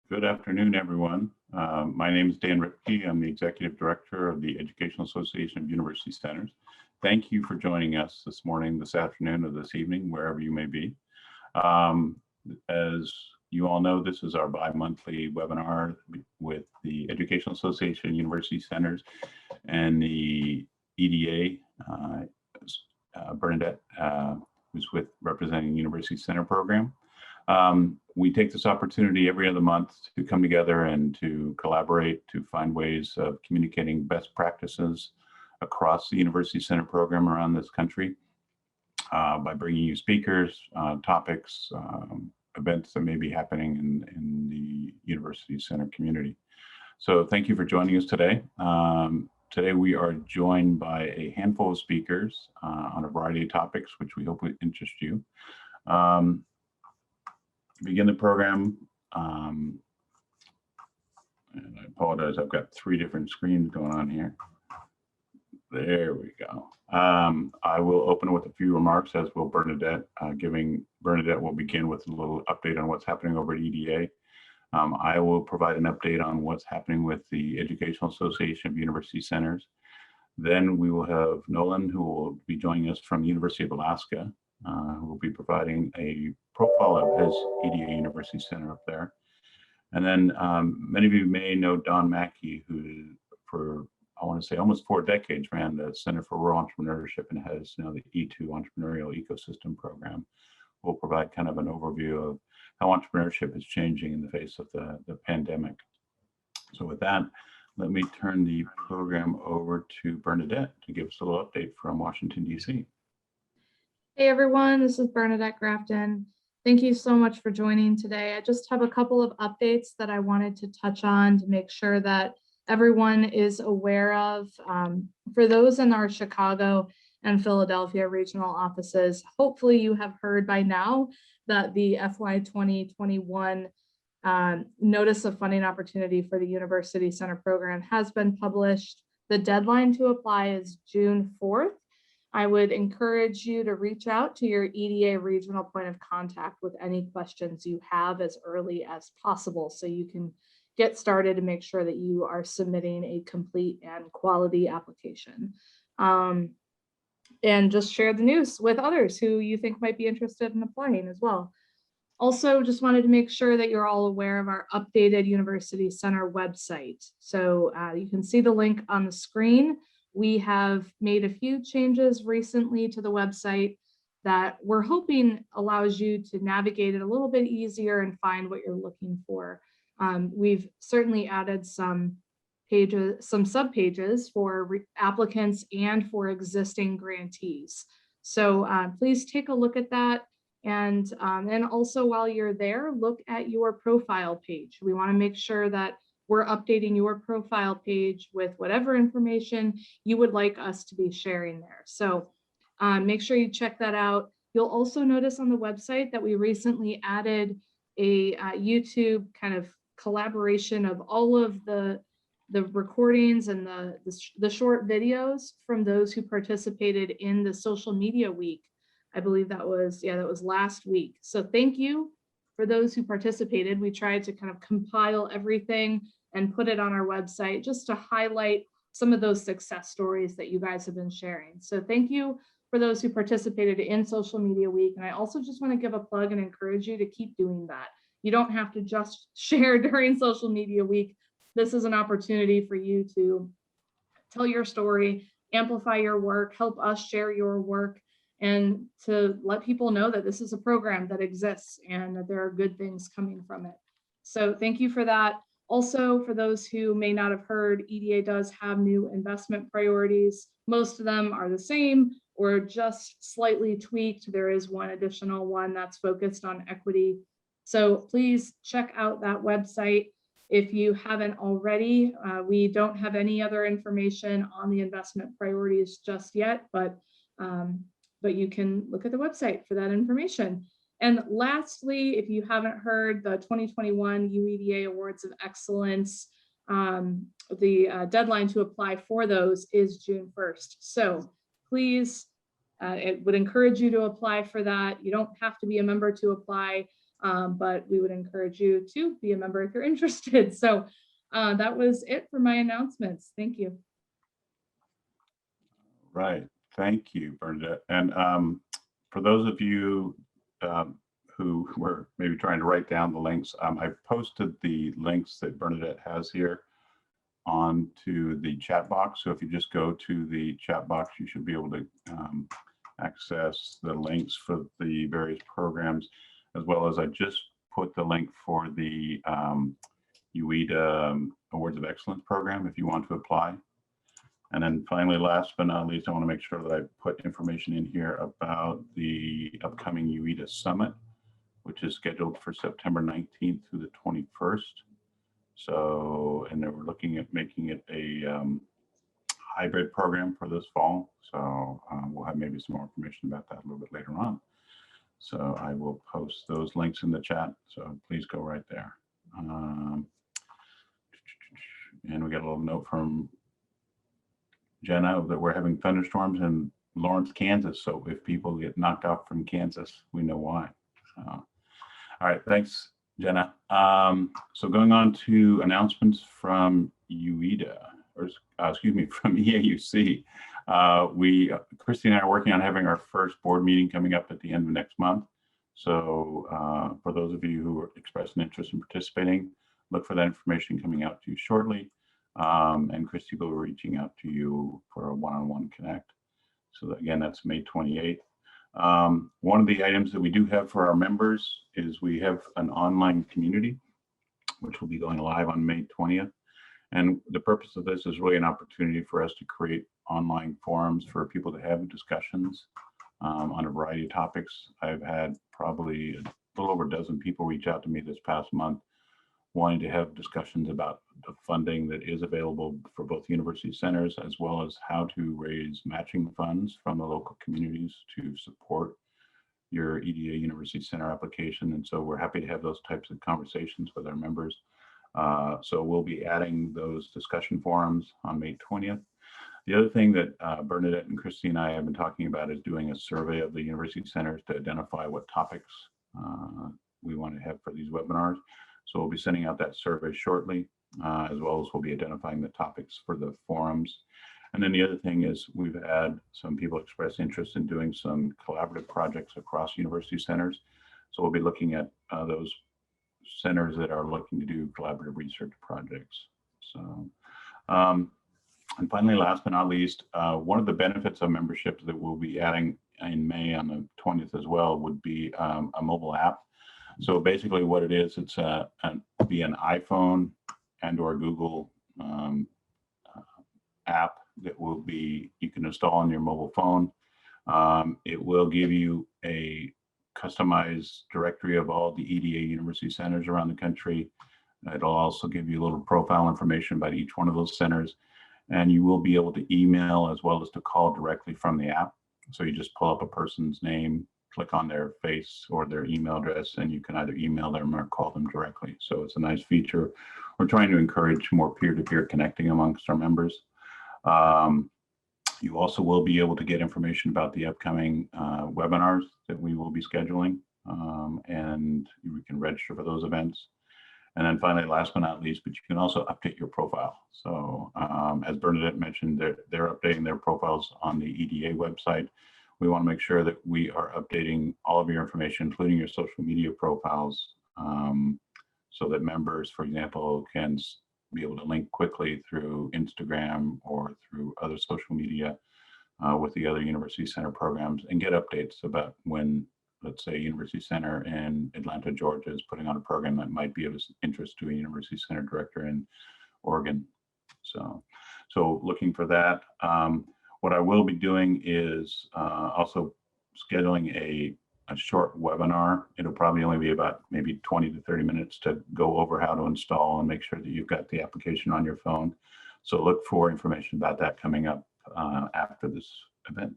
Good afternoon, everyone. My name is Dan Ripke. I'm the Executive Director of the Educational Association of University Centers. Thank you for joining us this morning, this afternoon, or this evening, wherever you may be. As you all know, this is our bi-monthly webinar with the Educational Association of University Centers and the EDA, Bernadette, who's representing University Center program. We take this opportunity every other month to come together and to collaborate to find ways of communicating best practices across the University Center program around this country by bringing you speakers, topics, events that may be happening in the University Center community. So thank you for joining us today. Today we are joined by a handful of speakers on a variety of topics, which we hope will interest you. To begin the program, and I apologize, I've got 3 different screens going on here. There we go. I will open with a few remarks, as will Bernadette. Bernadette will begin with a little update on what's happening over at EDA. I will provide an update on what's happening with the Educational Association of University Centers. Then we will have Nolan, who will be joining us from the University of Alaska, who will be providing a profile of his EDA University Center up there. And then many of you may know Don Mackey, who for, I want to say, almost 4 decades ran the Center for Rural Entrepreneurship and has now the E2 Entrepreneurial Ecosystem Program. We'll provide kind of an overview of how entrepreneurship is changing in the face of the pandemic. So with that, let me turn the program over to Bernadette to give us a little update from Washington, D.C. Hey everyone, this is Bernadette Grafton. Thank you so much for joining today. I just have a couple of updates that I wanted to touch on to make sure that everyone is aware of. For those in our Chicago and Philadelphia regional offices, hopefully you have heard by now that the FY 2021 Notice of Funding Opportunity for the University Center program has been published. The deadline to apply is June 4th. I would encourage you to reach out to your EDA regional point of contact with any questions you have as early as possible so you can get started and make sure that you are submitting a complete and quality application. And just share the news with others who you think might be interested in applying as well. Also, just wanted to make sure that you're all aware of our updated University Center website. So you can see the link on the screen. We have made a few changes recently to the website that we're hoping allows you to navigate it a little bit easier and find what you're looking for. We've certainly added some pages, some sub-pages for applicants and for existing grantees. So please take a look at that. And also while you're there, look at your profile page. We want to make sure that we're updating your profile page with whatever information you would like us to be sharing there. So make sure you check that out. You'll also notice on the website that we recently added a YouTube kind of collaboration of all of the recordings and the short videos from those who participated in the social media week. I believe that was last week. So thank you for those who participated. We tried to kind of compile everything and put it on our website just to highlight some of those success stories that you guys have been sharing. So thank you for those who participated in Social Media Week. And I also just want to give a plug and encourage you to keep doing that. You don't have to just share during Social Media Week. This is an opportunity for you to tell your story, amplify your work, help us share your work, and to let people know that this is a program that exists and that there are good things coming from it. So thank you for that. Also, for those who may not have heard, EDA does have new investment priorities. Most of them are the same or just slightly tweaked. There is one additional one that's focused on equity. So please check out that website if you haven't already. We don't have any other information on the investment priorities just yet, but you can look at the website for that information. And lastly, if you haven't heard, the 2021 UEDA Awards of Excellence, the deadline to apply for those is June 1st. So please, it would encourage you to apply for that. You don't have to be a member to apply. but we would encourage you to be a member if you're interested. So that was it for my announcements. Thank you. Right. Thank you, Bernadette. And for those of you who were maybe trying to write down the links, I posted the links that Bernadette has here onto the chat box. So if you just go to the chat box, you should be able to access the links for the various programs, as well as I just put the link for the UEDA Awards of Excellence program if you want to apply. And then finally, last but not least, I want to make sure that I put information in here about the upcoming UEDA Summit, which is scheduled for September 19th through the 21st. So, and then we're looking at making it a hybrid program for this fall. So we'll have maybe some more information about that a little bit later on. So I will post those links in the chat. So please go right there. And we got a little note from Jenna that we're having thunderstorms in Lawrence, Kansas. So if people get knocked off from Kansas, we know why. All right, thanks, Jenna. So going on to announcements from UEDA, or excuse me, from EAUC. Christy and I are working on having our first board meeting coming up at the end of next month. So for those of you who are expressing interest in participating, look for that information coming out to you shortly. And Christy will be reaching out to you for a one-on-one connect. So again, that's May 28th. One of the items that we do have for our members is we have an online community, which will be going live on May 20th. And the purpose of this is really an opportunity for us to create online forums for people to have discussions on a variety of topics. I've had probably a little over a dozen people reach out to me this past month wanting to have discussions about the funding that is available for both university centers, as well as how to raise matching funds from the local communities to support your EDA University Center application. And so we're happy to have those types of conversations with our members. So we'll be adding those discussion forums on May 20th. The other thing that Bernadette and Christy and I have been talking about is doing a survey of the university centers to identify what topics we want to have for these webinars. So we'll be sending out that survey shortly, as well as we'll be identifying the topics for the forums. And then the other thing is we've had some people express interest in doing some collaborative projects across university centers. So we'll be looking at those centers that are looking to do collaborative research projects. So, and finally, last but not least, one of the benefits of membership that we'll be adding in May on the 20th as well would be a mobile app. So basically what it is, it's be an iPhone and or Google app that will be, you can install on your mobile phone. It will give you a customized directory of all the EDA university centers around the country. It'll also give you a little profile information about each one of those centers. And you will be able to email as well as to call directly from the app. So you just pull up a person's name, click on their face or their email address, and you can either email them or call them directly. So it's a nice feature. We're trying to encourage more peer-to-peer connecting amongst our members. You also will be able to get information about the upcoming webinars that we will be scheduling, and you can register for those events. And then finally, last but not least, but you can also update your profile. So as Bernadette mentioned, they're updating their profiles on the EDA website. We want to make sure that we are updating all of your information, including your social media profiles, so that members, for example, can be able to link quickly through Instagram or through other social media with the other University Center programs and get updates about when, let's say, University Center in Atlanta, Georgia is putting on a program that might be of interest to a University Center director in Oregon. So looking for that. What I will be doing is also scheduling a short webinar. It'll probably only be about maybe 20 to 30 minutes to go over how to install and make sure that you've got the application on your phone. So look for information about that coming up after this event.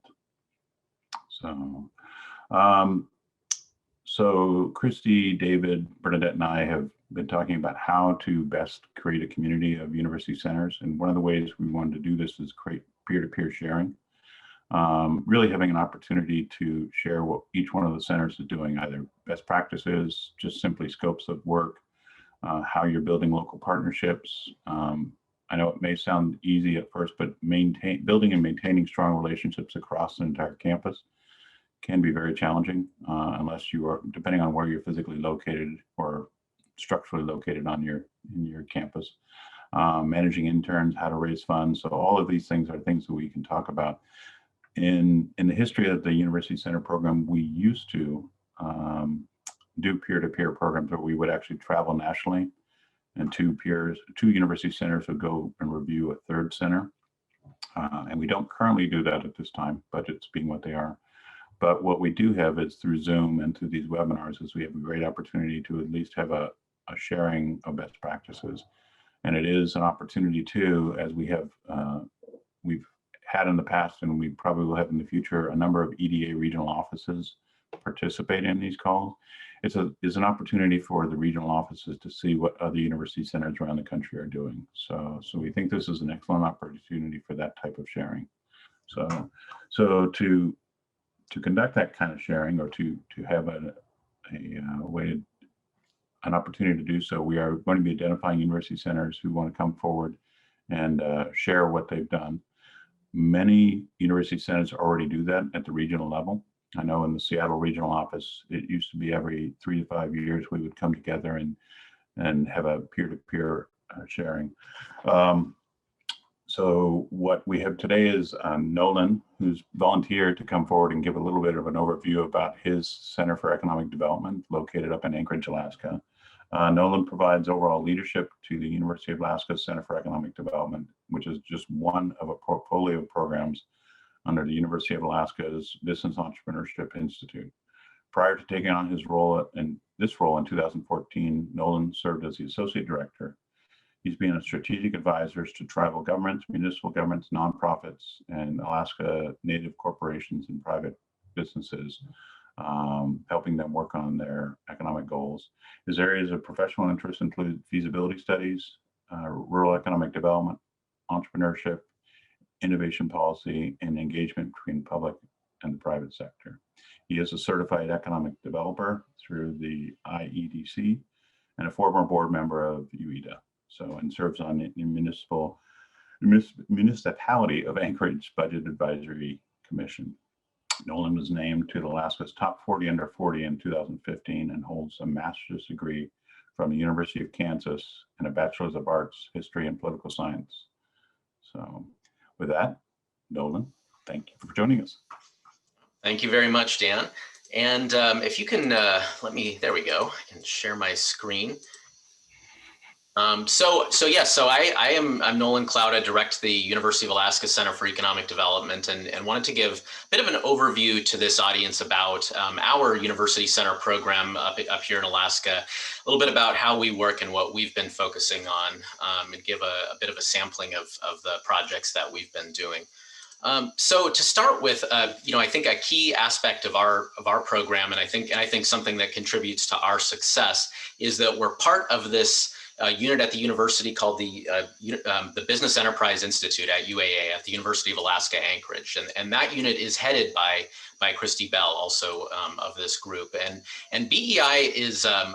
So Christy, David, Bernadette, and I have been talking about how to best create a community of university centers. And one of the ways we wanted to do this is create peer-to-peer sharing. really having an opportunity to share what each one of the centers is doing, either best practices, just simply scopes of work, how you're building local partnerships. I know it may sound easy at first, but building and maintaining strong relationships across an entire campus can be very challenging unless you are, depending on where you're physically located or structurally located in your campus. Managing interns, how to raise funds. So all of these things are things that we can talk about. In the history of the University Center program, we used to do peer-to-peer programs where we would actually travel nationally, and two university centers would go and review a third center. And we don't currently do that at this time, budgets being what they are. But what we do have is through Zoom and through these webinars is we have a great opportunity to at least have a sharing of best practices. And it is an opportunity too, as we've had in the past, and we probably will have in the future, a number of EDA regional offices participate in these calls. It's an opportunity for the regional offices to see what other university centers around the country are doing. So we think this is an excellent opportunity for that type of sharing. So to conduct that kind of sharing, or to have an opportunity to do so, we are going to be identifying university centers who want to come forward and share what they've done. Many university centers already do that at the regional level. I know in the Seattle regional office, it used to be every 3 to 5 years we would come together and have a peer-to-peer sharing. So what we have today is Nolan, who's volunteered to come forward and give a little bit of an overview about his Center for Economic Development located up in Anchorage, Alaska. Nolan provides overall leadership to the University of Alaska Center for Economic Development, which is just one of a portfolio of programs under the University of Alaska's Business Entrepreneurship Institute. Prior to taking on this role in 2014, Nolan served as the Associate Director. He's been a strategic advisor to tribal governments, municipal governments, nonprofits, and Alaska Native corporations and private businesses, helping them work on their economic goals. His areas of professional interest include feasibility studies, rural economic development, entrepreneurship, innovation policy, and engagement between public and the private sector. He is a certified economic developer through the IEDC and a former board member of UEDA. And serves on the Municipality of Anchorage Budget Advisory Commission. Nolan was named to Alaska's top 40 under 40 in 2015 and holds a master's degree from the University of Kansas and a bachelor's of arts, history, and political science. So with that, Nolan, thank you for joining us. Thank you very much, Dan. And if you can, there we go. I can share my screen. I'm Nolan Cloud. I direct the University of Alaska Center for Economic Development, and wanted to give a bit of an overview to this audience about our University Center program up here in Alaska, a little bit about how we work and what we've been focusing on, and give a bit of a sampling of the projects that we've been doing. So to start with, I think a key aspect of our program, and I think something that contributes to our success, is that we're part of this unit at the university called the Business Enterprise Institute at UAA at the University of Alaska Anchorage, and that unit is headed by Christy Bell, also of this group, and BEI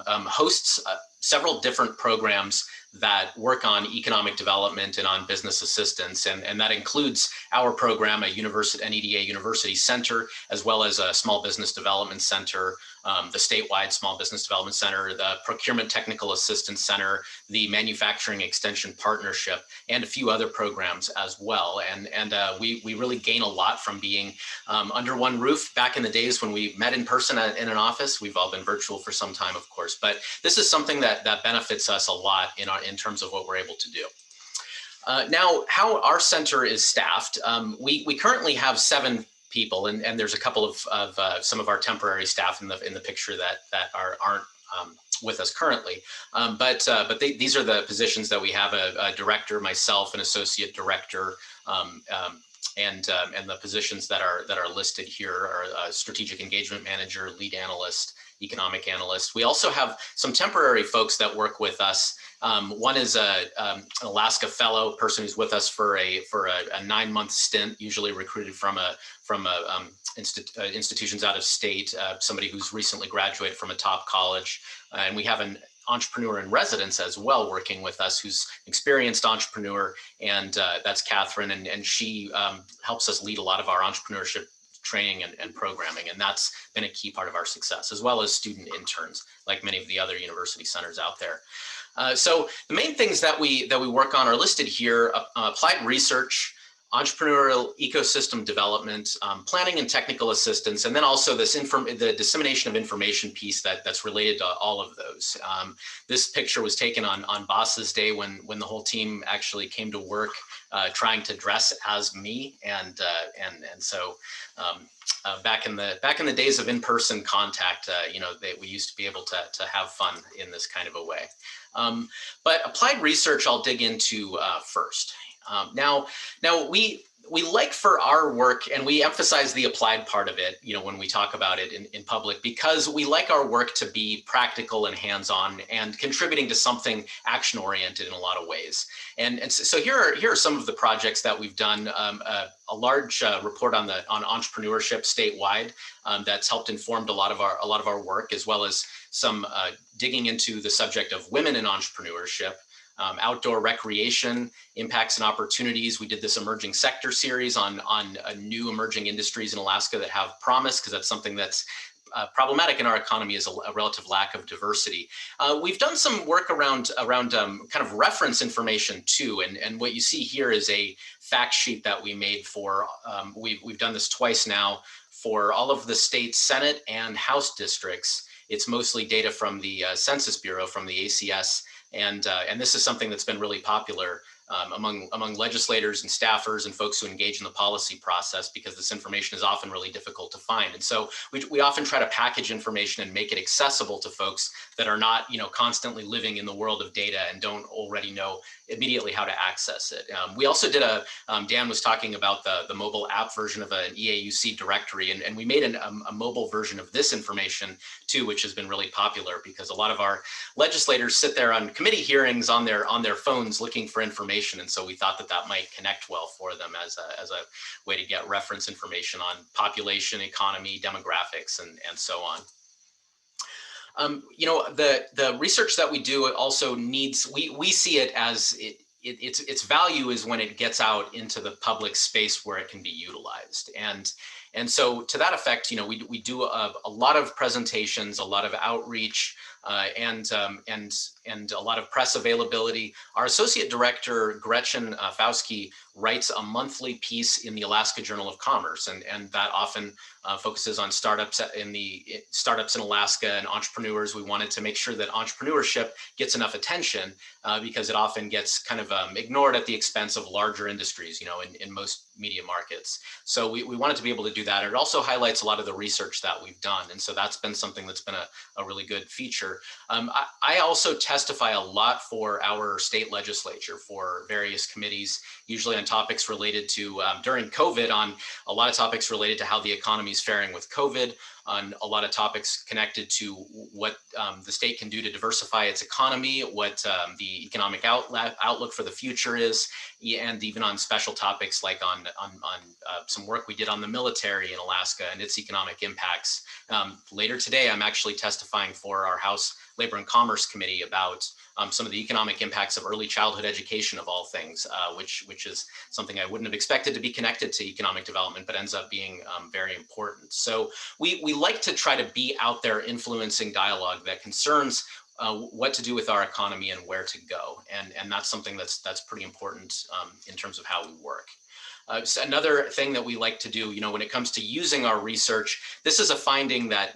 hosts several different programs that work on economic development and on business assistance. And that includes our program, an EDA University Center, as well as a Small Business Development Center, the statewide Small Business Development Center, the Procurement Technical Assistance Center, the Manufacturing Extension Partnership, and a few other programs as well. And we really gain a lot from being under one roof. Back in the days when we met in person in an office, we've all been virtual for some time, of course, but this is something that benefits us a lot in terms of what we're able to do. Now, how our center is staffed, we currently have 7 people, and there's a couple of some of our temporary staff in the picture that aren't with us currently. But these are the positions that we have: a director, myself, an associate director, and the positions that are listed here are a strategic engagement manager, lead analyst, economic analyst. We also have some temporary folks that work with us. One is an Alaska fellow person who's with us for a 9-month stint, usually recruited from institutions out of state, somebody who's recently graduated from a top college. And we have an entrepreneur in residence as well working with us, who's experienced entrepreneur, and that's Catherine, and she helps us lead a lot of our entrepreneurship training and programming, and that's been a key part of our success, as well as student interns, like many of the other university centers out there. So the main things that we work on are listed here: applied research, entrepreneurial ecosystem development, planning and technical assistance, and then also the dissemination of information piece that's related to all of those. This picture was taken on Boss's Day when the whole team actually came to work trying to dress as me, and so back in the days of in-person contact, we used to be able to have fun in this kind of a way. But applied research I'll dig into first. Now we like for our work, and we emphasize the applied part of it, when we talk about it in public, because we like our work to be practical and hands-on and contributing to something action-oriented in a lot of ways. And so here are some of the projects that we've done. A large report on entrepreneurship statewide that's helped informed a lot of our work, as well as some digging into the subject of women in entrepreneurship. Outdoor recreation, impacts and opportunities. We did this emerging sector series on new emerging industries in Alaska that have promise, because that's something that's problematic in our economy, is a relative lack of diversity. We've done some work around kind of reference information too, and what you see here is a fact sheet that we made for, we've done this twice now, for all of the state Senate and House districts. It's mostly data from the Census Bureau, from the ACS. And this is something that's been really popular among legislators and staffers and folks who engage in the policy process, because this information is often really difficult to find. And so we often try to package information and make it accessible to folks that are not, constantly living in the world of data and don't already know immediately how to access it. We also did Dan was talking about the mobile app version of an EAUC directory, and we made a mobile version of this information too, which has been really popular, because a lot of our legislators sit there on committee hearings on their phones looking for information, and so we thought that might connect well for them as a way to get reference information on population, economy, demographics, and so on. The research that we do also needs, we see it as its value is when it gets out into the public space where it can be utilized. And so to that effect, we do a lot of presentations, a lot of outreach, and a lot of press availability. Our associate director, Gretchen Fauski, writes a monthly piece in the Alaska Journal of Commerce, and that often focuses on startups in Alaska and entrepreneurs. We wanted to make sure that entrepreneurship gets enough attention because it often gets kind of ignored at the expense of larger industries, in most media markets. So we wanted to be able to do that. It also highlights a lot of the research that we've done, and so that's been something that's been a really good feature. I also testify a lot for our state legislature, for various committees, usually on topics related to, during COVID, on a lot of topics related to how the economy is faring with COVID, on a lot of topics connected to what the state can do to diversify its economy, what the economic outlook for the future is, and even on special topics like on some work we did on the military in Alaska and its economic impacts. Later today, I'm actually testifying for our House Labor and Commerce Committee about some of the economic impacts of early childhood education, of all things, which is something I wouldn't have expected to be connected to economic development, but ends up being very important. So we like to try to be out there influencing dialogue that concerns what to do with our economy and where to go. And that's something that's pretty important in terms of how we work. So another thing that we like to do, when it comes to using our research, this is a finding that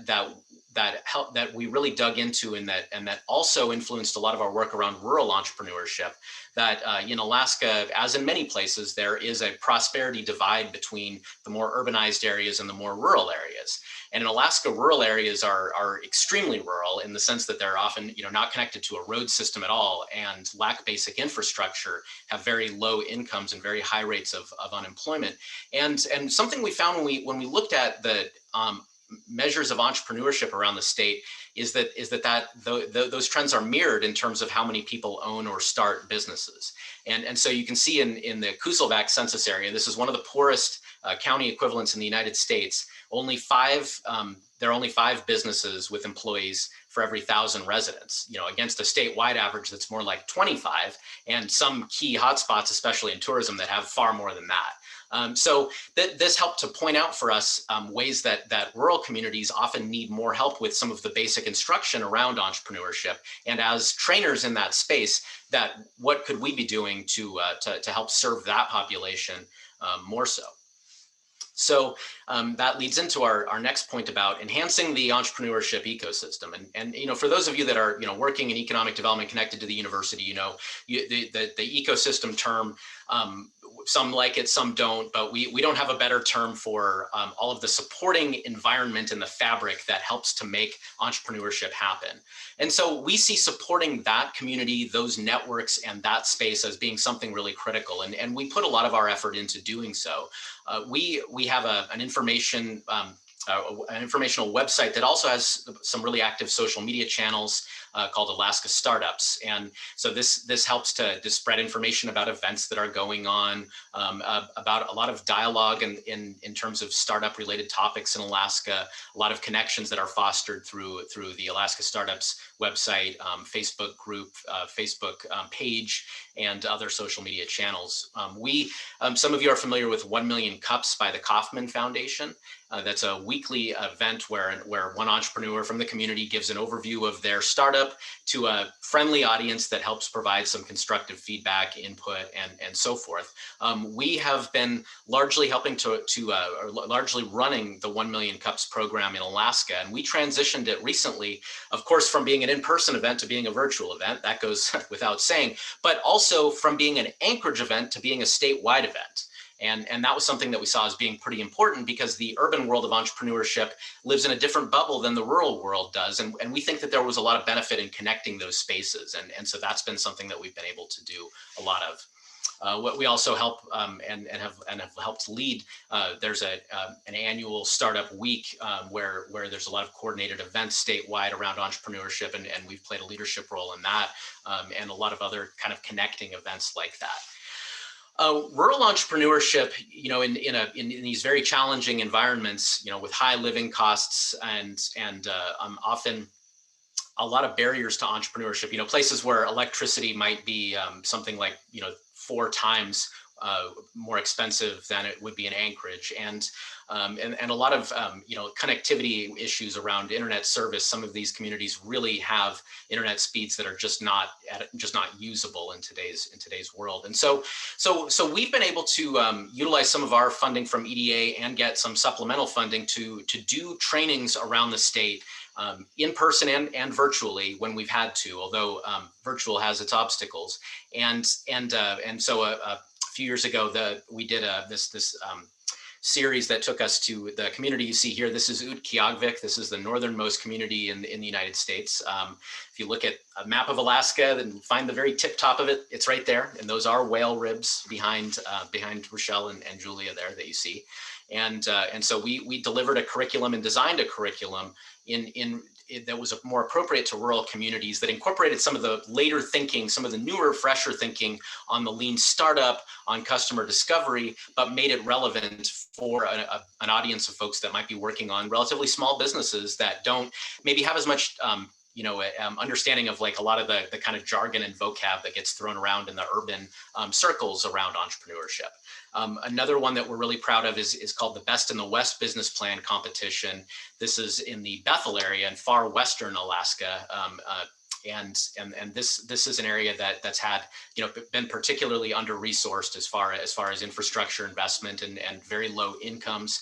we really dug into, and that also influenced a lot of our work around rural entrepreneurship. That in Alaska, as in many places, there is a prosperity divide between the more urbanized areas and the more rural areas. And in Alaska, rural areas are extremely rural in the sense that they're often, not connected to a road system at all, and lack basic infrastructure, have very low incomes and very high rates of unemployment. And something we found when we looked at the measures of entrepreneurship around the state is that those trends are mirrored in terms of how many people own or start businesses. And so you can see in the Kuzelvac census area, this is one of the poorest county equivalents in the United States. There are only 5 businesses with employees for every 1,000 residents, against a statewide average that's more like 25, and some key hotspots, especially in tourism, that have far more than that. So this helped to point out for us ways that rural communities often need more help with some of the basic instruction around entrepreneurship. And as trainers in that space, that what could we be doing to help serve that population more so? So that leads into our next point about enhancing the entrepreneurship ecosystem. And for those of you that are working in economic development connected to the university, the ecosystem term, some like it, some don't, but we don't have a better term for all of the supporting environment in the fabric that helps to make entrepreneurship happen. And so we see supporting that community, those networks, and that space as being something really critical. And we put a lot of our effort into doing so. We have an informational website that also has some really active social media channels called Alaska Startups. And so this helps to spread information about events that are going on, about a lot of dialogue in terms of startup related topics in Alaska, a lot of connections that are fostered through the Alaska Startups website, Facebook group, Facebook page, and other social media channels. Some of you are familiar with 1 Million Cups by the Kauffman Foundation. That's a weekly event where one entrepreneur from the community gives an overview of their startup to a friendly audience that helps provide some constructive feedback, input, and so forth. We have been largely helping largely running the 1 Million Cups program in Alaska, and we transitioned it recently, of course, from being an in-person event to being a virtual event. That goes without saying, but also from being an Anchorage event to being a statewide event. And that was something that we saw as being pretty important because the urban world of entrepreneurship lives in a different bubble than the rural world does. And we think that there was a lot of benefit in connecting those spaces. And so that's been something that we've been able to do a lot of. What we also help and have helped lead, there's an annual startup week where there's a lot of coordinated events statewide around entrepreneurship, and we've played a leadership role in that, and a lot of other kind of connecting events like that. Rural entrepreneurship, in these very challenging environments, with high living costs and often a lot of barriers to entrepreneurship, places where electricity might be something like, 4 times more expensive than it would be in Anchorage, and a lot of connectivity issues around internet service. Some of these communities really have internet speeds that are just not usable in today's world. And so we've been able to utilize some of our funding from EDA and get some supplemental funding to do trainings around the state, in person and virtually when we've had to, although virtual has its obstacles. And so a few years ago, we did this series that took us to the community you see here. This is Utqiagvik. This is the northernmost community in the United States. If you look at a map of Alaska, then find the very tip top of it. It's right there, and those are whale ribs behind Rochelle and Julia there that you see. And so we delivered a curriculum and designed a curriculum that was more appropriate to rural communities, that incorporated some of the later thinking, some of the newer, fresher thinking on the lean startup, on customer discovery, but made it relevant for an audience of folks that might be working on relatively small businesses that don't maybe have as much understanding of like a lot of the kind of jargon and vocab that gets thrown around in the urban circles around entrepreneurship. Another one that we're really proud of is called the Best in the West Business Plan Competition. This is in the Bethel area in far western Alaska. And this is an area that's had been particularly under-resourced as far as infrastructure investment and very low incomes.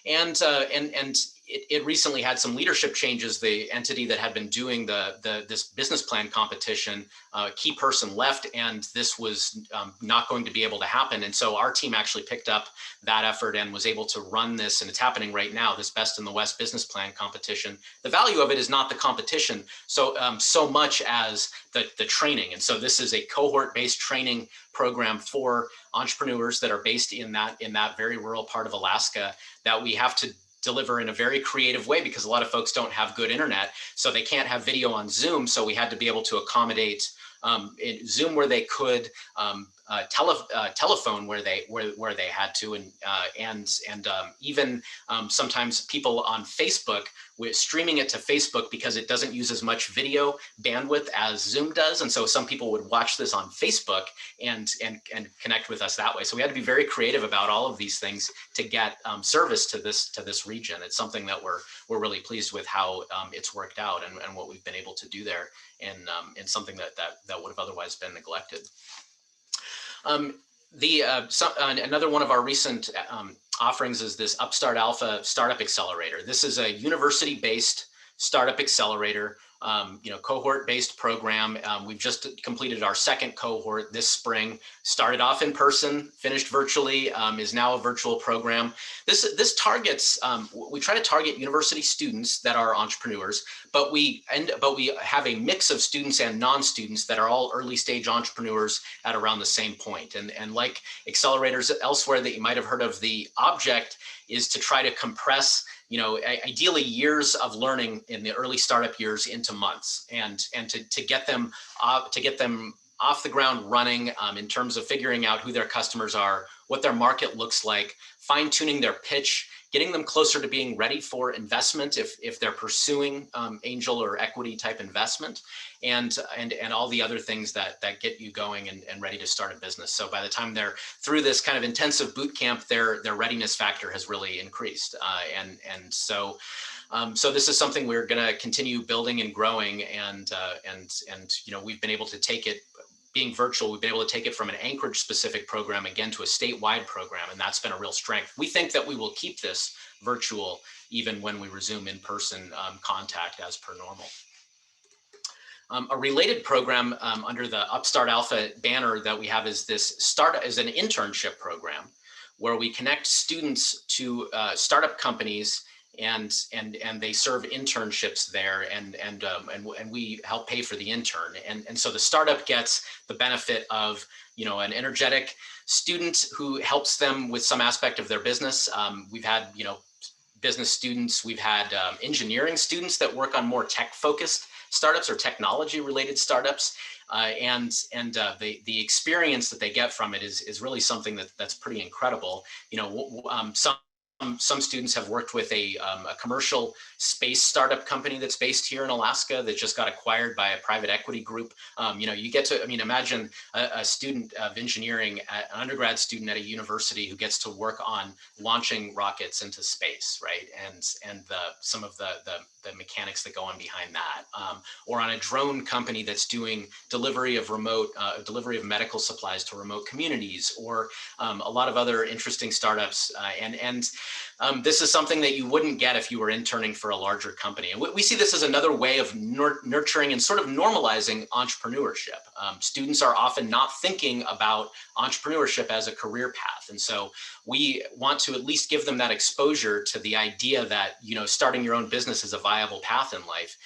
And it recently had some leadership changes. The entity that had been doing this business plan competition, key person left, and this was not going to be able to happen. And so our team actually picked up that effort and was able to run this, and it's happening right now, this Best in the West business plan competition. The value of it is not the competition so much as the training. And so this is a cohort-based training program for entrepreneurs that are based in that very rural part of Alaska that we have to deliver in a very creative way, because a lot of folks don't have good internet, so they can't have video on Zoom. So we had to be able to accommodate in Zoom where they could, telephone where they had to, and even sometimes people on Facebook, we're streaming it to Facebook because it doesn't use as much video bandwidth as Zoom does, and so some people would watch this on Facebook and connect with us that way. So we had to be very creative about all of these things to get service to this region. It's something that we're really pleased with how it's worked out and what we've been able to do there, and something that would have otherwise been neglected. Another one of our recent offerings is this Upstart Alpha Startup Accelerator. This is a university-based startup accelerator, cohort-based program. We've just completed our second cohort this spring. Started off in person, finished virtually, is now a virtual program. This targets, we try to target university students that are entrepreneurs, but we have a mix of students and non-students that are all early stage entrepreneurs at around the same point. And like accelerators elsewhere that you might have heard of, the object is to try to compress, ideally years of learning in the early startup years into months, and to get them off the ground running in terms of figuring out who their customers are, what their market looks like, fine-tuning their pitch, getting them closer to being ready for investment if they're pursuing angel or equity type investment, and all the other things that get you going and ready to start a business. So by the time they're through this kind of intensive boot camp, their readiness factor has really increased, so this is something we're going to continue building and growing, and we've been able to take it. Being virtual, we've been able to take it from an Anchorage specific program again to a statewide program, and that's been a real strength. We think that we will keep this virtual even when we resume in-person contact as per normal. A related program under the Upstart Alpha banner that we have is an internship program where we connect students to startup companies, and they serve internships there, and we help pay for the intern, and so the startup gets the benefit of an energetic student who helps them with some aspect of their business. We've had business students, we've had engineering students that work on more tech focused startups or technology related startups, and the experience that they get from it is really something that's pretty incredible. Some students have worked with a commercial space startup company that's based here in Alaska that just got acquired by a private equity group. You get to, imagine a student of engineering, an undergrad student at a university who gets to work on launching rockets into space, right? And some of the mechanics that go on behind that, or on a drone company that's doing delivery of medical supplies to remote communities, or a lot of other interesting startups. This is something that you wouldn't get if you were interning for a larger company. And we see this as another way of nurturing and sort of normalizing entrepreneurship. Students are often not thinking about entrepreneurship as a career path. And so we want to at least give them that exposure to the idea that, starting your own business is a viable path in life.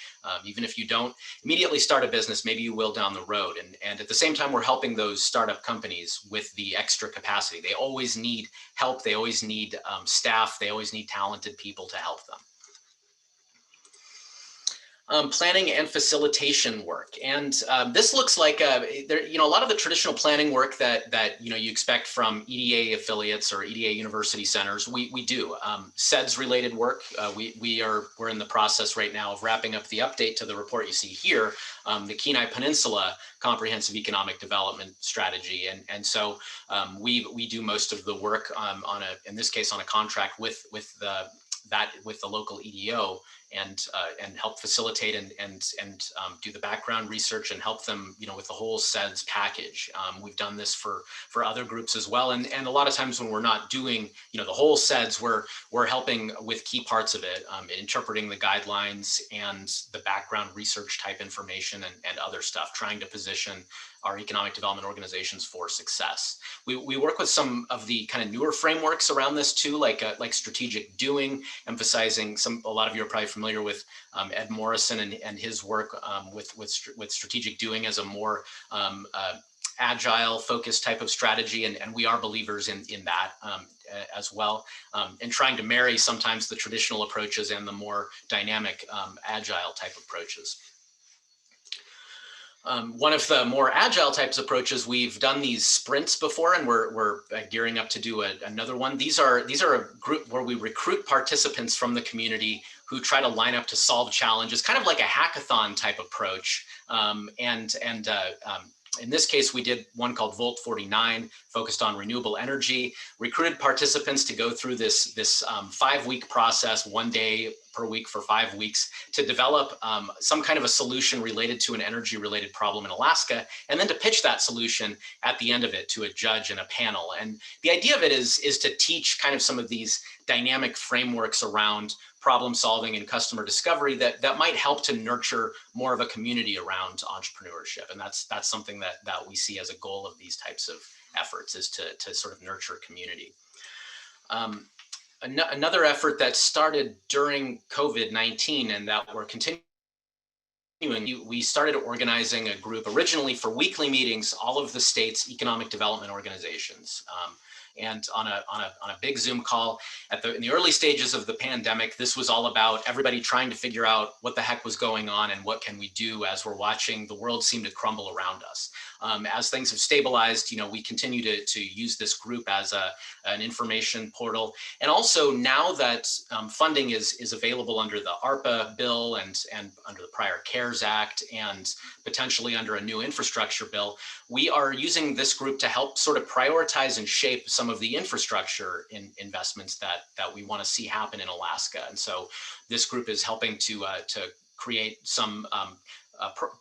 Even if you don't immediately start a business, maybe you will down the road. And at the same time, we're helping those startup companies with the extra capacity. They always need help. They always need staff. They always need talented people to help them. Planning and facilitation work, and this looks like a lot of the traditional planning work that you expect from EDA affiliates or EDA university centers. We do SEDS related work. We're in the process right now of wrapping up the update to the report you see here, the Kenai Peninsula Comprehensive Economic Development Strategy, and so we do most of the work in this case on a contract with the local EDO. And help facilitate and do the background research and help them, with the whole SEDS package. We've done this for other groups as well. And a lot of times when we're not doing, the whole SEDS, we're helping with key parts of it, interpreting the guidelines and the background research type information and other stuff, trying to position our economic development organizations for success. We work with some of the kind of newer frameworks around this too, like strategic doing, emphasizing a lot of you are probably familiar with Ed Morrison and his work with strategic doing as a more agile focused type of strategy, and we are believers in that as well, and trying to marry sometimes the traditional approaches and the more dynamic agile type approaches. One of the more agile types of approaches, we've done these sprints before, and we're gearing up to do another one. These are a group where we recruit participants from the community who try to line up to solve challenges, kind of like a hackathon type approach. In this case, we did one called Volt 49, focused on renewable energy, recruited participants to go through this 5-week process, 1 day per week for 5 weeks, to develop some kind of a solution related to an energy related problem in Alaska, and then to pitch that solution at the end of it to a judge and a panel. And the idea of it is to teach kind of some of these dynamic frameworks around problem solving and customer discovery that might help to nurture more of a community around entrepreneurship. And that's something that we see as a goal of these types of efforts, is to sort of nurture community. Another effort that started during COVID-19 and that we're continuing, we started organizing a group originally for weekly meetings, all of the state's economic development organizations. And on a big Zoom call in the early stages of the pandemic, this was all about everybody trying to figure out what the heck was going on and what can we do as we're watching the world seem to crumble around us. As things have stabilized, we continue to use this group as an information portal. And also now that funding is available under the ARPA bill and under the prior CARES Act and potentially under a new infrastructure bill, we are using this group to help sort of prioritize and shape some of the infrastructure investments that we want to see happen in Alaska. And so this group is helping to create some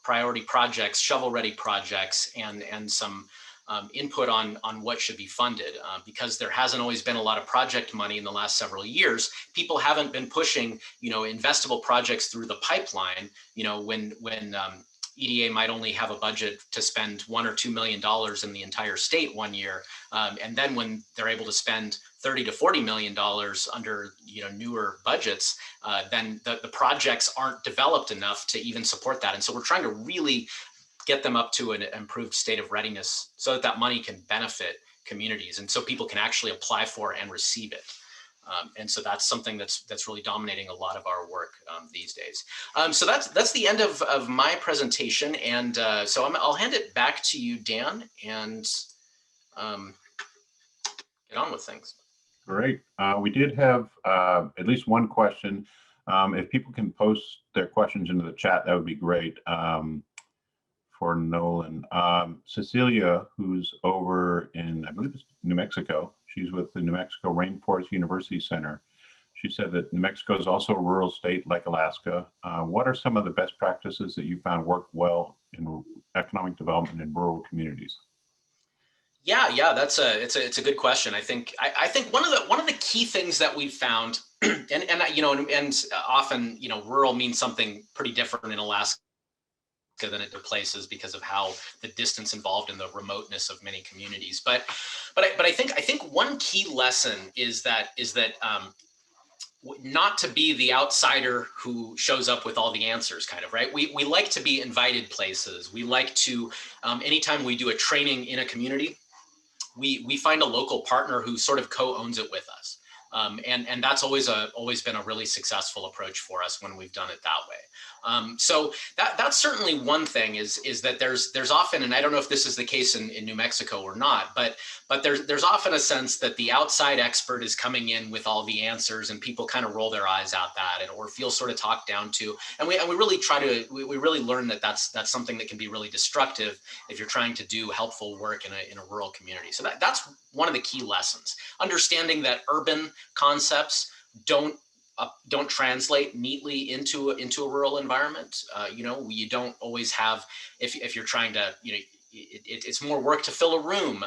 priority projects, shovel-ready projects, and some input on what should be funded. Because there hasn't always been a lot of project money in the last several years, people haven't been pushing, investable projects through the pipeline, when EDA might only have a budget to spend $1 or $2 million in the entire state one year. And then when they're able to spend $30 to $40 million under newer budgets, then the projects aren't developed enough to even support that. And so we're trying to really get them up to an improved state of readiness so that money can benefit communities and so people can actually apply for and receive it. And so that's something that's really dominating a lot of our work these days. So that's the end of my presentation, and so I'll hand it back to you, Dan, and get on with things. Great. We did have at least one question. If people can post their questions into the chat, that would be great. For Nolan, Cecilia, who's over in, I believe it's New Mexico. She's with the New Mexico Rainforest University Center. She said that New Mexico is also a rural state like Alaska. What are some of the best practices that you found work well in economic development in rural communities? Yeah, it's a good question. I think one of the key things that we found, and often rural means something pretty different in Alaska than at other places because of how the distance involved and the remoteness of many communities. But I think one key lesson is that not to be the outsider who shows up with all the answers, kind of, right? We like to be invited places. We like to, anytime we do a training in a community, we find a local partner who sort of co-owns it with us. And that's always been a really successful approach for us when we've done it that way. So that's certainly one thing is that there's often, and I don't know if this is the case in New Mexico or not, but there's often a sense that the outside expert is coming in with all the answers, and people kind of roll their eyes at that or feel sort of talked down to. And we really we really learn that that's something that can be really destructive if you're trying to do helpful work in a rural community. So that's one of the key lessons. Understanding that urban concepts don't translate neatly into a rural environment. You don't always have, if you're trying to, it's more work to fill a room.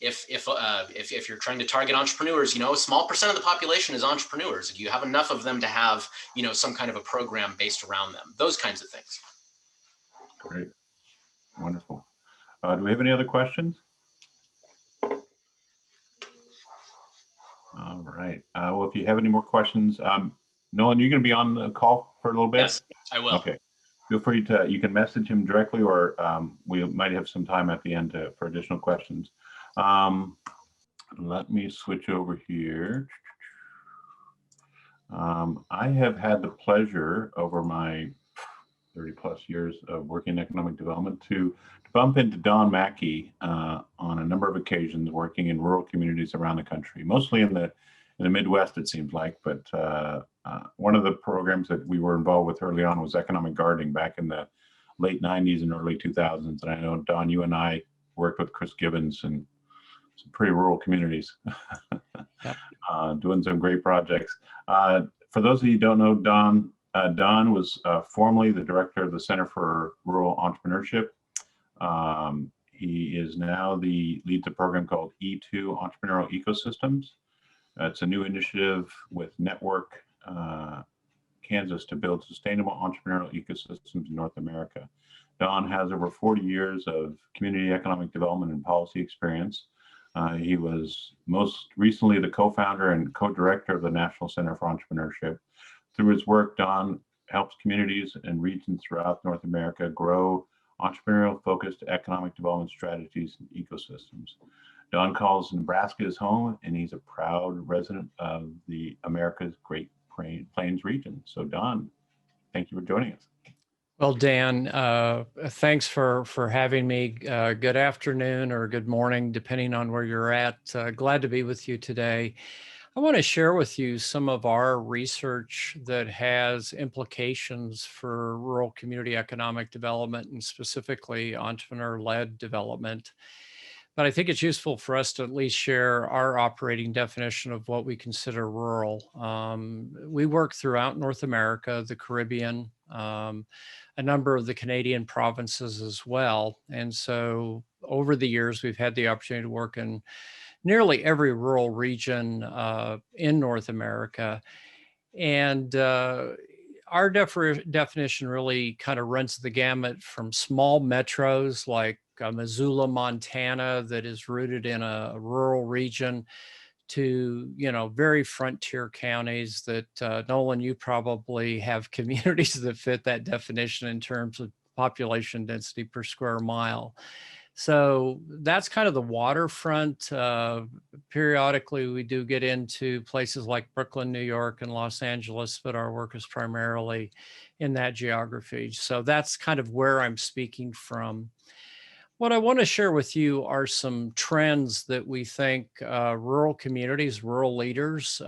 If you're trying to target entrepreneurs, a small percent of the population is entrepreneurs. Do you have enough of them to have, some kind of a program based around them? Those kinds of things. Great, wonderful. Do we have any other questions? All right. Well, if you have any more questions, Nolan, you're going to be on the call for a little bit? Yes, I will. Okay. feel free to, you can message him directly, or we might have some time at the end for additional questions. Let me switch over here. I have had the pleasure over my 30 plus years of working in economic development to bump into Don Mackey on a number of occasions, working in rural communities around the country, mostly in the Midwest, it seems like. But one of the programs that we were involved with early on was economic gardening back in the late 90s and early 2000s. And I know, Don, you and I worked with Chris Gibbons in some pretty rural communities, Yep. Doing some great projects. For those of you who don't know Don, Don was formerly the director of the Center for Rural Entrepreneurship. He is now leads a program called E2 Entrepreneurial Ecosystems. It's a new initiative with Network Kansas to build sustainable entrepreneurial ecosystems in North America. Don has over 40 years of community economic development and policy experience. He was most recently the co-founder and co-director of the National Center for Entrepreneurship. Through his work, Don helps communities and regions throughout North America grow entrepreneurial-focused economic development strategies and ecosystems. Don calls Nebraska his home, and he's a proud resident of the America's Great Plains region. So Don, thank you for joining us. Well, Dan, thanks for having me. Good afternoon or good morning, depending on where you're at. Glad to be with you today. I want to share with you some of our research that has implications for rural community economic development and specifically entrepreneur-led development. But I think it's useful for us to at least share our operating definition of what we consider rural. We work throughout North America, the Caribbean, a number of the Canadian provinces as well. And so over the years, we've had the opportunity to work in nearly every rural region in North America. And our definition really kind of runs the gamut from small metros like Missoula, Montana, that is rooted in a rural region, to, you know, very frontier counties that, Nolan, you probably have communities that fit that definition in terms of population density per square mile. So that's kind of the waterfront. Periodically, we do get into places like Brooklyn, New York, and Los Angeles, but our work is primarily in that geography. So that's kind of where I'm speaking from. What I want to share with you are some trends that we think rural communities, rural leaders,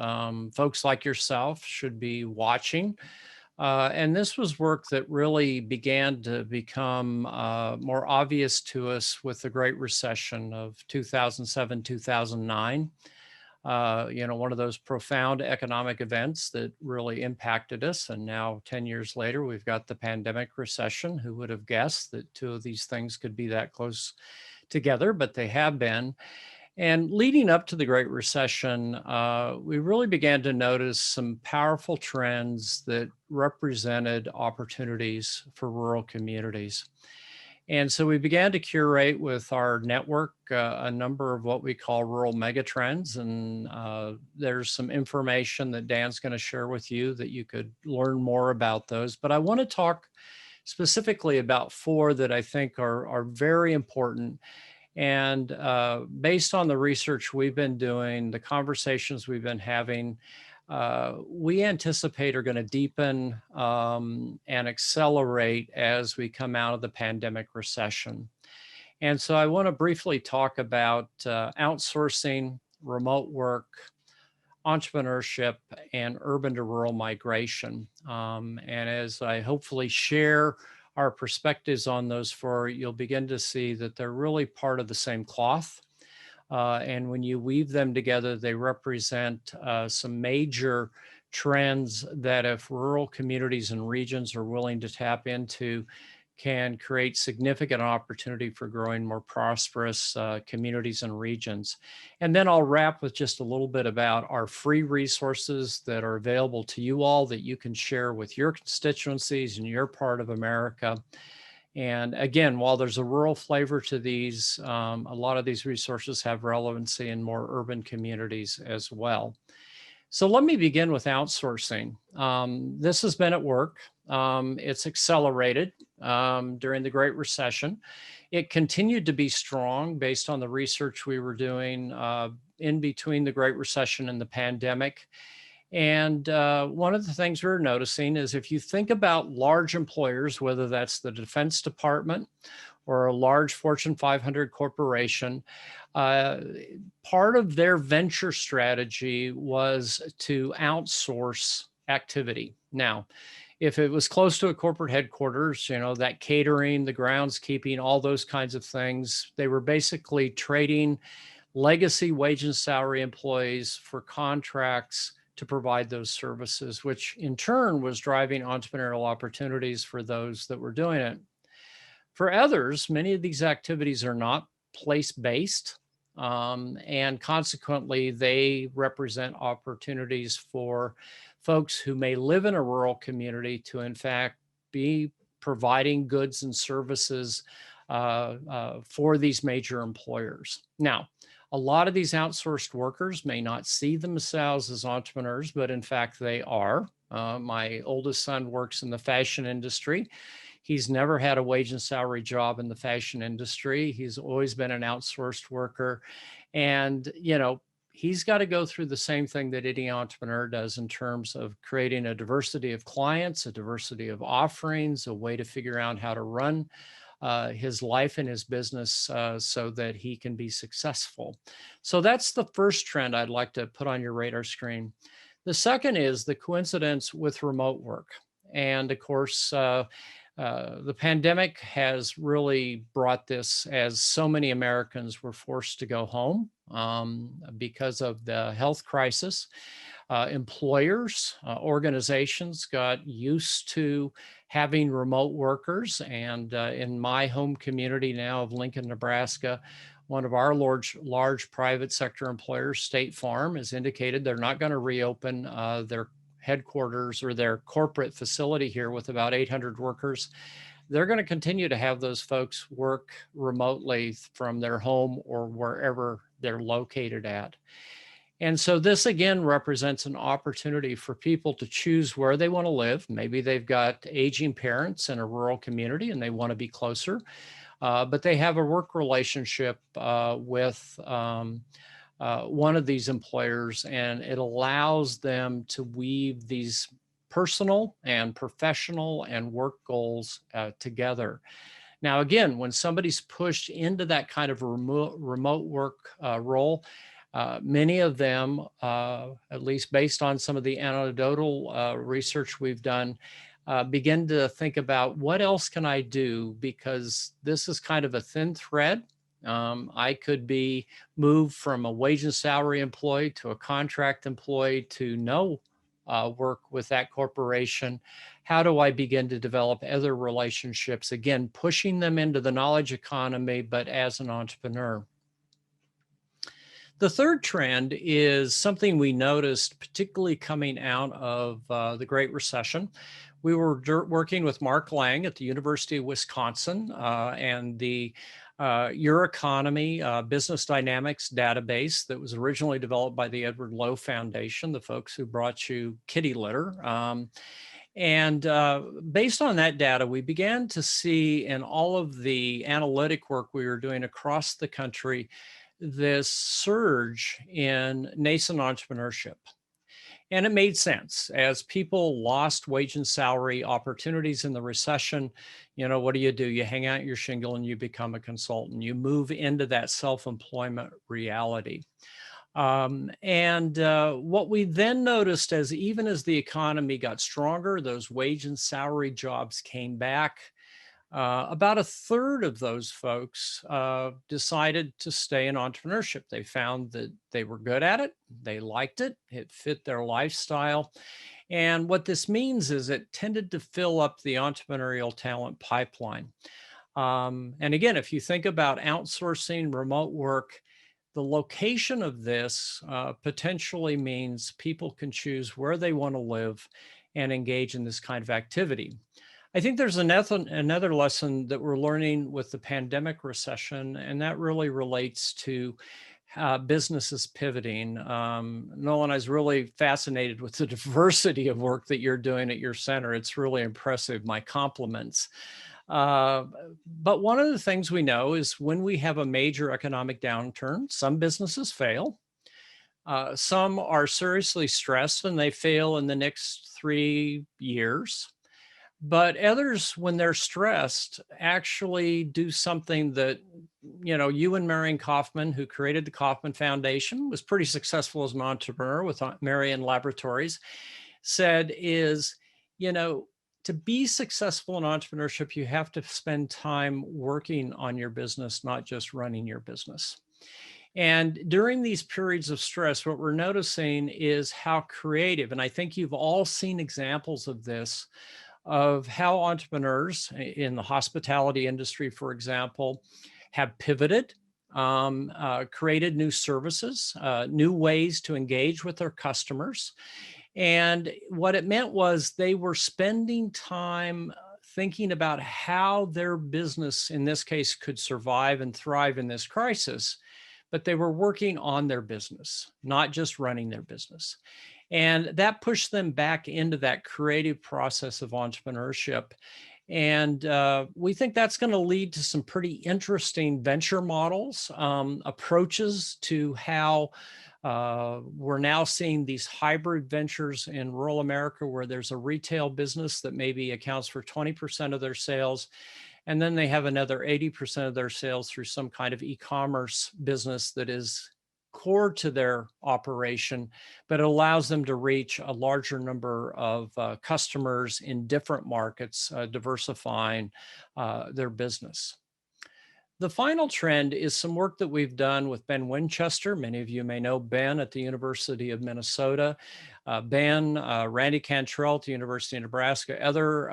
folks like yourself should be watching. And this was work that really began to become more obvious to us with the Great Recession of 2007, 2009. You know, one of those profound economic events that really impacted us. And now 10 years later, we've got the pandemic recession. Who would have guessed that two of these things could be that close together, but they have been. And leading up to the Great Recession, we really began to notice some powerful trends that represented opportunities for rural communities. And so we began to curate with our network a number of what we call rural megatrends. And there's some information that Dan's going to share with you that you could learn more about those. But I want to talk specifically about four that I think are very important. And based on the research we've been doing, the conversations we've been having, we anticipate are going to deepen and accelerate as we come out of the pandemic recession. And so I want to briefly talk about outsourcing, remote work, entrepreneurship, and urban to rural migration. And as I hopefully share our perspectives on those four, you'll begin to see that they're really part of the same cloth. And when you weave them together, they represent some major trends that if rural communities and regions are willing to tap into, can create significant opportunity for growing more prosperous communities and regions. And then I'll wrap with just a little bit about our free resources that are available to you all that you can share with your constituencies in your part of America. And again, while there's a rural flavor to these, a lot of these resources have relevancy in more urban communities as well. So let me begin with outsourcing. This has been at work. It's accelerated during the Great Recession. It continued to be strong based on the research we were doing in between the Great Recession and the pandemic. And one of the things we're noticing is if you think about large employers, whether that's the Defense Department or a large Fortune 500 corporation, part of their venture strategy was to outsource activity. Now, if it was close to a corporate headquarters, you know, that catering, the groundskeeping, all those kinds of things, they were basically trading legacy wage and salary employees for contracts to provide those services, which in turn was driving entrepreneurial opportunities for those that were doing it. For others, many of these activities are not place-based, and consequently, they represent opportunities for folks who may live in a rural community to, in fact, be providing goods and services for these major employers. Now, a lot of these outsourced workers may not see themselves as entrepreneurs, but in fact, they are. My oldest son works in the fashion industry. He's never had a wage and salary job in the fashion industry. He's always been an outsourced worker. And, you know, he's got to go through the same thing that any entrepreneur does in terms of creating a diversity of clients, a diversity of offerings, a way to figure out how to run his life and his business so that he can be successful. So that's the first trend I'd like to put on your radar screen. The second is the coincidence with remote work. And of course, the pandemic has really brought this as so many Americans were forced to go home because of the health crisis. Employers, organizations got used to having remote workers. And in my home community now of Lincoln, Nebraska, one of our large private sector employers, State Farm, has indicated they're not going to reopen their headquarters or their corporate facility here with about 800 workers. They're going to continue to have those folks work remotely from their home or wherever they're located at. And so this again represents an opportunity for people to choose where they want to live. Maybe they've got aging parents in a rural community and they want to be closer, but they have a work relationship with one of these employers, and it allows them to weave these personal and professional and work goals together. Now, again, when somebody's pushed into that kind of remote work role, many of them, at least based on some of the anecdotal research we've done, begin to think about what else can I do, because this is kind of a thin thread. I could be moved from a wage and salary employee to a contract employee to no work with that corporation. How do I begin to develop other relationships? Again, pushing them into the knowledge economy, but as an entrepreneur. The third trend is something we noticed, particularly coming out of the Great Recession. We were working with Mark Lang at the University of Wisconsin and the Your Economy Business Dynamics database that was originally developed by the Edward Lowe Foundation, the folks who brought you kitty litter. And based on that data, we began to see in all of the analytic work we were doing across the country, this surge in nascent entrepreneurship. And it made sense. As people lost wage and salary opportunities in the recession, you know, what do? You hang out your shingle and you become a consultant. You move into that self-employment reality. What we then noticed as even as the economy got stronger, those wage and salary jobs came back. About a third of those folks decided to stay in entrepreneurship. They found that they were good at it. They liked it. It fit their lifestyle. And what this means is it tended to fill up the entrepreneurial talent pipeline. And again, if you think about outsourcing, remote work, the location of this potentially means people can choose where they want to live and engage in this kind of activity. I think there's another lesson that we're learning with the pandemic recession, and that really relates to businesses pivoting. Nolan, I was really fascinated with the diversity of work that you're doing at your center. It's really impressive. My compliments. But one of the things we know is when we have a major economic downturn, some businesses fail. Some are seriously stressed and they fail in the next 3 years. But others, when they're stressed, actually do something that, you and Marion Kaufman, who created the Kaufman Foundation, was pretty successful as an entrepreneur with Marion Laboratories, said is, to be successful in entrepreneurship, you have to spend time working on your business, not just running your business. And during these periods of stress, what we're noticing is how creative, and I think you've all seen examples of this, of how entrepreneurs in the hospitality industry, for example, have pivoted, created new services, new ways to engage with their customers. And what it meant was they were spending time thinking about how their business, in this case, could survive and thrive in this crisis, but they were working on their business, not just running their business. And that pushed them back into that creative process of entrepreneurship. And we think that's going to lead to some pretty interesting venture models, approaches to how we're now seeing these hybrid ventures in rural America where there's a retail business that maybe accounts for 20% of their sales. And then they have another 80% of their sales through some kind of e-commerce business that is core to their operation, but it allows them to reach a larger number of customers in different markets, diversifying their business. The final trend is some work that we've done with Ben Winchester. Many of you may know Ben at the University of Minnesota. Ben, Randy Cantrell at the University of Nebraska, other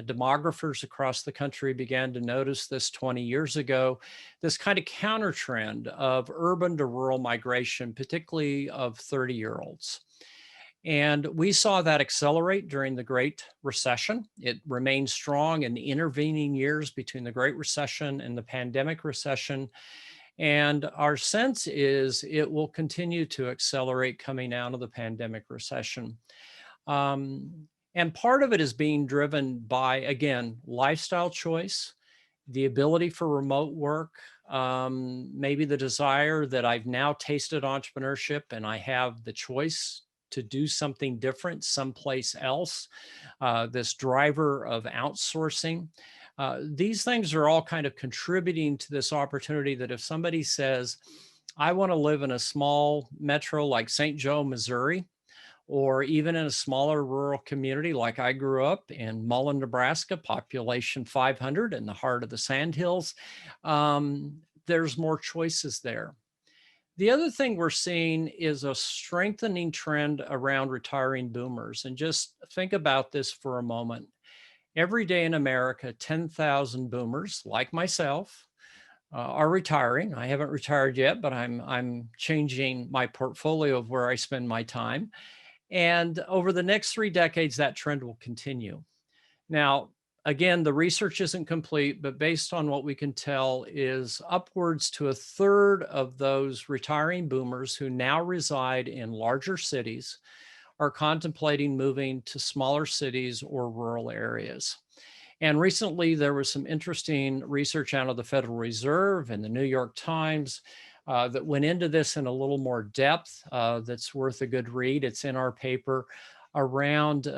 demographers across the country began to notice this 20 years ago, this kind of counter trend of urban to rural migration, particularly of 30-year-olds. And we saw that accelerate during the Great Recession. It remained strong in the intervening years between the Great Recession and the pandemic recession. And our sense is it will continue to accelerate coming out of the pandemic recession. And part of it is being driven by, again, lifestyle choice, the ability for remote work, maybe the desire that I've now tasted entrepreneurship and I have the choice to do something different someplace else, this driver of outsourcing. These things are all kind of contributing to this opportunity that if somebody says, I want to live in a small metro like St. Joe, Missouri, or even in a smaller rural community like I grew up in Mullen, Nebraska, population 500 in the heart of the Sandhills, there's more choices there. The other thing we're seeing is a strengthening trend around retiring boomers. And just think about this for a moment. Every day in America, 10,000 boomers like myself are retiring. I haven't retired yet, but I'm changing my portfolio of where I spend my time. And over the next 3 decades, that trend will continue. Now, again, the research isn't complete, but based on what we can tell is upwards to 1/3 of those retiring boomers who now reside in larger cities are contemplating moving to smaller cities or rural areas. And recently there was some interesting research out of the Federal Reserve and the New York Times that went into this in a little more depth that's worth a good read. It's in our paper around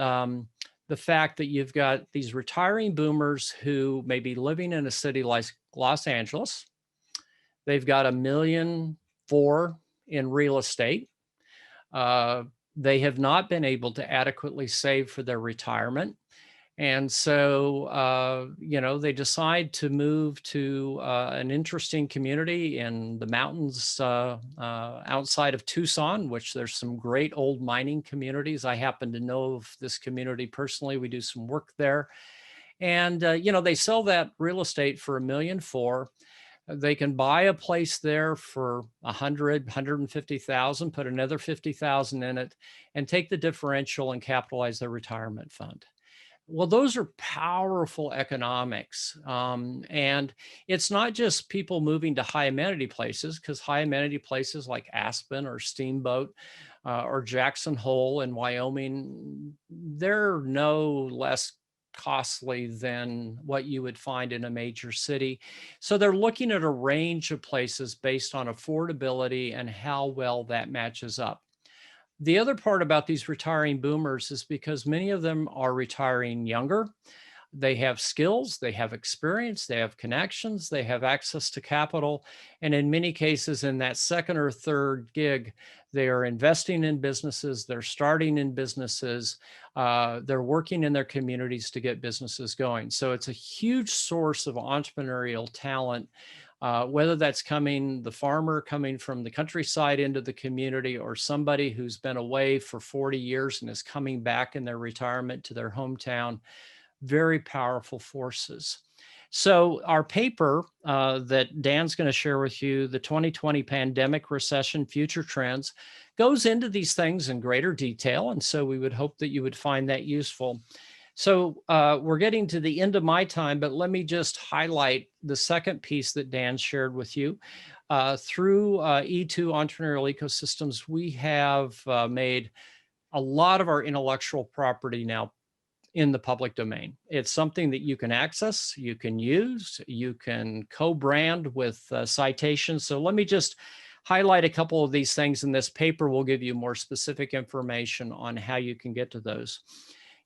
the fact that you've got these retiring boomers who may be living in a city like Los Angeles. They've got $1.4 million in real estate. They have not been able to adequately save for their retirement. And so, they decide to move to an interesting community in the mountains outside of Tucson, which there's some great old mining communities. I happen to know of this community personally. We do some work there. And, they sell that real estate for $1.4 million. They can buy a place there for $150,000, put another $50,000 in it, and take the differential and capitalize their retirement fund. Well, those are powerful economics. And it's not just people moving to high amenity places, because high amenity places like Aspen or Steamboat or Jackson Hole in Wyoming, they're no less costly than what you would find in a major city. So they're looking at a range of places based on affordability and how well that matches up. The other part about these retiring boomers is because many of them are retiring younger. They have skills, they have experience, they have connections, they have access to capital. And in many cases, in that second or third gig, they are investing in businesses, they're starting in businesses, they're working in their communities to get businesses going. So it's a huge source of entrepreneurial talent, whether that's the farmer coming from the countryside into the community, or somebody who's been away for 40 years and is coming back in their retirement to their hometown. Very powerful forces. So our paper that Dan's going to share with you, the 2020 Pandemic Recession Future Trends, goes into these things in greater detail. And so we would hope that you would find that useful. So we're getting to the end of my time, but let me just highlight the second piece that Dan shared with you. Through E2 Entrepreneurial Ecosystems, we have made a lot of our intellectual property now in the public domain. It's something that you can access, you can use, you can co-brand with citations. So let me just highlight a couple of these things, and this paper will give you more specific information on how you can get to those.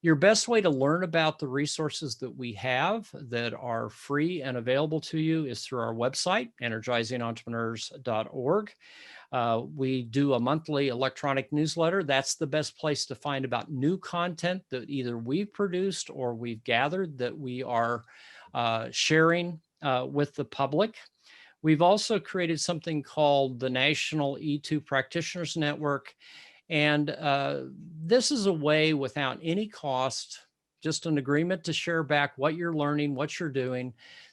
Your best way to learn about the resources that we have that are free and available to you is through our website, energizingentrepreneurs.org. We do a monthly electronic newsletter. That's the best place to find about new content that either we've produced or we've gathered that we are sharing with the public. We've also created something called the National E2 Practitioners Network. And this is a way without any cost, just an agreement to share back what you're learning, what you're doing,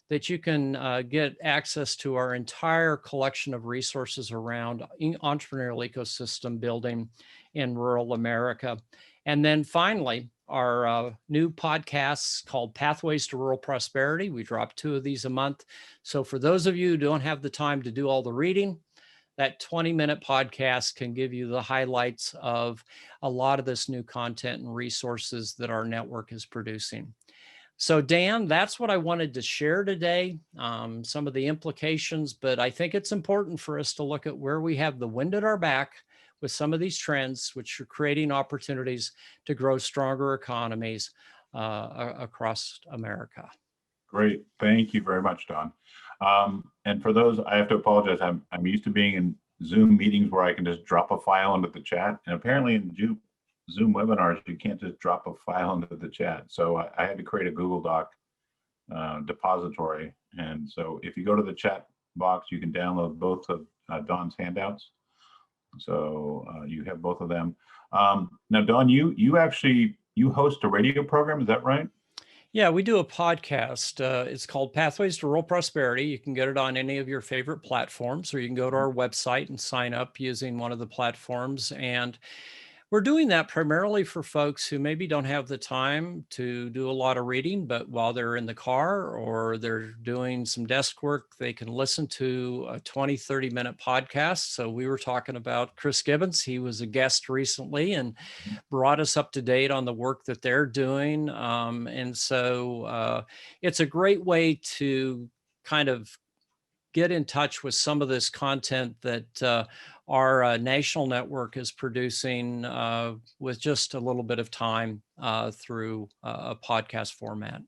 that you can get access to our entire collection of resources around entrepreneurial ecosystem building in rural America. And then finally, our new podcasts called Pathways to Rural Prosperity. We drop 2 of these a month. So for those of you who don't have the time to do all the reading, that 20-minute podcast can give you the highlights of a lot of this new content and resources that our network is producing. So Dan, that's what I wanted to share today, some of the implications, but I think it's important for us to look at where we have the wind at our back with some of these trends, which are creating opportunities to grow stronger economies across America. Great. Thank you very much, Don. And for those, I have to apologize. I'm used to being in Zoom meetings where I can just drop a file into the chat. And apparently in Zoom webinars, you can't just drop a file into the chat. So I had to create a Google Doc depository. And so if you go to the chat box, you can download both of Don's handouts. So you have both of them. Now, Don, you host a radio program, is that right? Yeah, we do a podcast. It's called Pathways to Rural Prosperity. You can get it on any of your favorite platforms, or you can go to our website and sign up using one of the platforms. And we're doing that primarily for folks who maybe don't have the time to do a lot of reading, but while they're in the car or they're doing some desk work, they can listen to a 20, 30-minute podcast. So we were talking about Chris Gibbons. He was a guest recently and brought us up to date on the work that they're doing. And so it's a great way to kind of get in touch with some of this content that our national network is producing with just a little bit of time through a podcast format.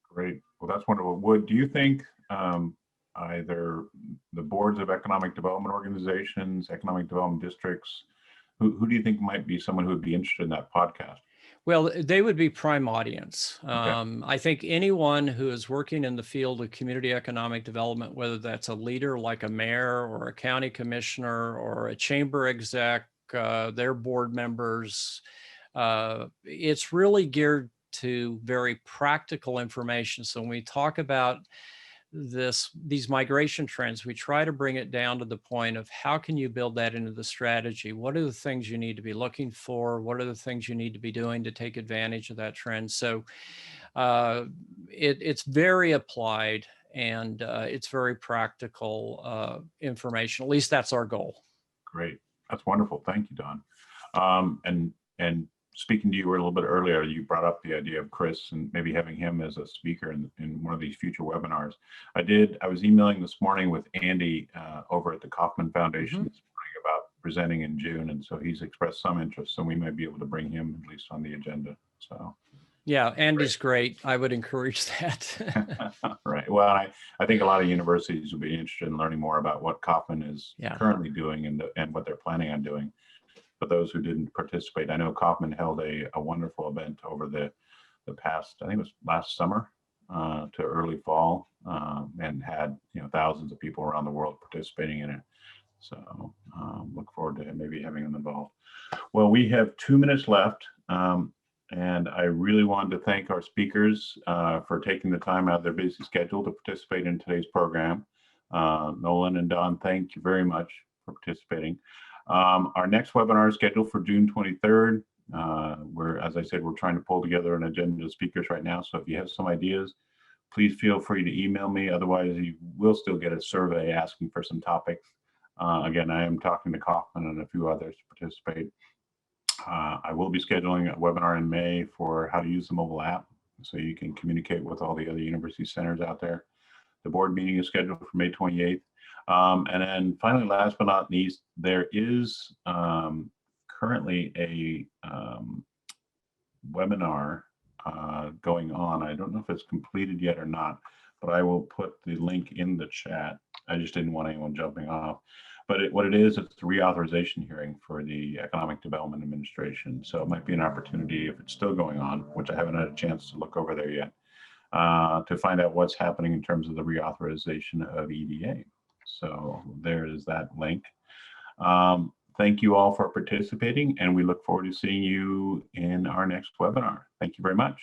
Great. Well, that's wonderful. Do you think either the boards of economic development organizations, economic development districts, who do you think might be someone who would be interested in that podcast? Well, they would be prime audience. Okay. I think anyone who is working in the field of community economic development, whether that's a leader like a mayor or a county commissioner or a chamber exec, their board members, it's really geared to very practical information. So when we talk about these migration trends, we try to bring it down to the point of how can you build that into the strategy? What are the things you need to be looking for? What are the things you need to be doing to take advantage of that trend? So it's very applied, and it's very practical information. At least that's our goal. Great. That's wonderful. Thank you, Don. And speaking to you a little bit earlier, you brought up the idea of Chris and maybe having him as a speaker in one of these future webinars. I was emailing this morning with Andy over at the Kauffman Foundation this morning about presenting in June. And so he's expressed some interest, so we might be able to bring him at least on the agenda. So. Yeah, Andy's great. I would encourage that. Right. Well, I think a lot of universities would be interested in learning more about what Kauffman is currently doing and what they're planning on doing. For those who didn't participate, I know Kauffman held a wonderful event over the past, I think it was last summer to early fall, and had thousands of people around the world participating in it. So look forward to maybe having them involved. Well, we have 2 minutes left. And I really wanted to thank our speakers for taking the time out of their busy schedule to participate in today's program. Nolan and Don, thank you very much for participating. Our next webinar is scheduled for June 23rd. As I said, we're trying to pull together an agenda of speakers right now. So if you have some ideas, please feel free to email me. Otherwise, you will still get a survey asking for some topics. Again, I am talking to Kauffman and a few others to participate. I will be scheduling a webinar in May for how to use the mobile app so you can communicate with all the other university centers out there. The board meeting is scheduled for May 28th. And then finally, last but not least, there is currently a webinar going on. I don't know if it's completed yet or not, but I will put the link in the chat. I just didn't want anyone jumping off. But what it is, it's a reauthorization hearing for the Economic Development Administration. So it might be an opportunity, if it's still going on, which I haven't had a chance to look over there yet, to find out what's happening in terms of the reauthorization of EDA. So there is that link. Thank you all for participating, and we look forward to seeing you in our next webinar. Thank you very much.